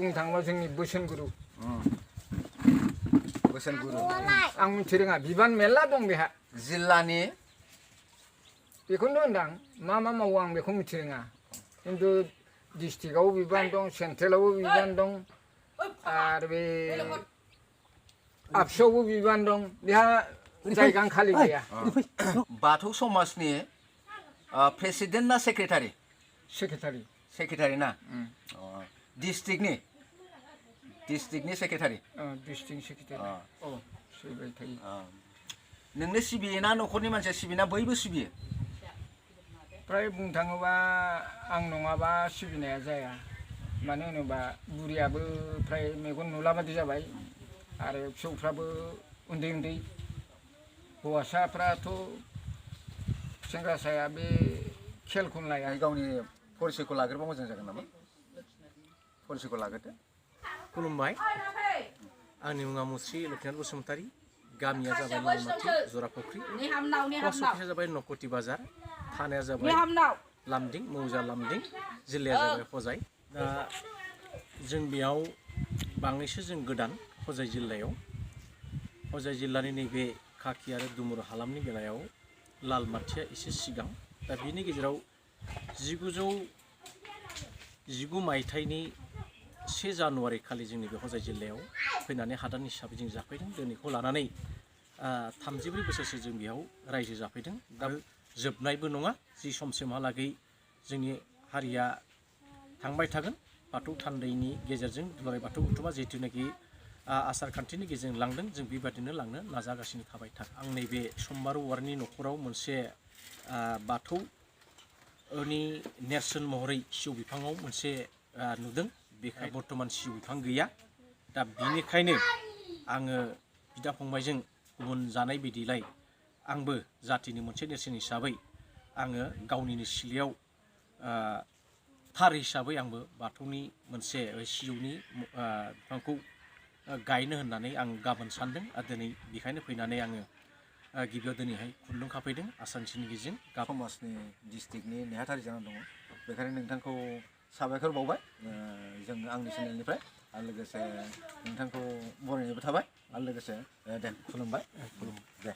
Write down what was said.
बुंनो थाङोबा जोंनि बोसोनगुरु बोसोनगुरु आं मिथि रोङा बिबान मेरला दं बेहा जिल्लानि बेखौनो होनदां मा मा मावो आं बेखौ मिथि रोङा खिन्थु डिस्ट्रिक्टआव बिबान दं सेन्ट्रेलावबो बिबान दं आरो बे आबसुआवबो बिबान दं बेहा जायगा खालि गैया बाथौ समाजनि प्रेसिडेन्ट ना सेक्रेटारि सेक्रेटारि सेक्रेटारि ना डिस्ट्रिक्टनि सेक्रेटारि डिस्ट्रिक्ट सेक्रेटारि औ सिबिबाय थायो नोंनो सिबियो ना न'खरनि मानसिया सिबिना बयबो सिबियो फ्राय बुंनो थाङोबा आं नङाबा सिबिनाया जाया मानो होनोबा बुरियाबो फ्राय मेगन नुला बादि जाबाय आरो फिसौफ्राबो उन्दै उन्दै हौवासाफ्राथ' सेंग्रासाया बे खेलखौनो लाया गावनि परिचयखौ लाग्रोबा मोजां जागोन नामा परिचयखौ लाग्रोदो खुलुमबाय आंनि मुङा मुस्रि लक्ष्मीनाथ बसुमतारी गामिया जाबाय नलमाथि जराफुख्रि पस्ट अफिसा जाबाय नकटी बाजार थानाया जाबाय लामदिं मौजा लामदिं जिल्लाया जाबाय हजाय दा जों बेयाव बांनैसो जों गोदान हजाय जिल्लायाव हजाय जिल्लानि नैबे खाखि आरो दुमुर हालामनि बेलायाव लालमाथिया एसे सिगां दा बेनि गेजेराव 1919 मायथाइनि 1 जानुवारि खालि जोंनि बे हजाय जिल्लायाव फैनानै हादान हिसाबै जों जाफैदों दिनैखौ लानानै 34 बोसोरसो जों बेयाव रायजो जाफैदों दा जोबनायबो नङा जि समसिमहालागै जोंनि हारिया थांबाय थागोन बाथौ थान्दैनि गेजेरजों दुलाराय बाथौ बुथुमा जिहेतुनाखि आसार खान्थिनि गेजेरजों लांदों जों बेबादिनो लांनो नाजागासिनो थाबाय थागोन आं नैबे समबार वारनि न'खराव मोनसे बाथौनि नेरसोन महरै सिजौ बिफाङाव मोनसे नुदों बेखायनो बर्तमान सिजौ बिफां गैया दा बिनिखायनो आङो बिदा फंबायजों गुबुन जानाय बायदिलाय आंबो जातिनि मोनसे नेरसोन हिसाबै आङो गावनिनो सिलायाव थार हिसाबै आंबो बाथौनि मोनसे सिजौनि बिफांखौ गायनो होननानै आं गाबोन सानदों आरो दिनै बेखायनो फैनानै आङो गिबियाव दिनैहाय खुन्दुं खाफैदों आसानसोलनि गेजेरजों समाजनि डिस्ट्रिक्टनि नेहाथारि जानानै दङ बेखायनो नोंथांखौ साबायखर बावबाय जों आंनि चेनेलनिफ्राय आरो लोगोसे नोंथांखौ बरायनायबो थाबाय आरो लोगोसे दे खुलुमबाय दे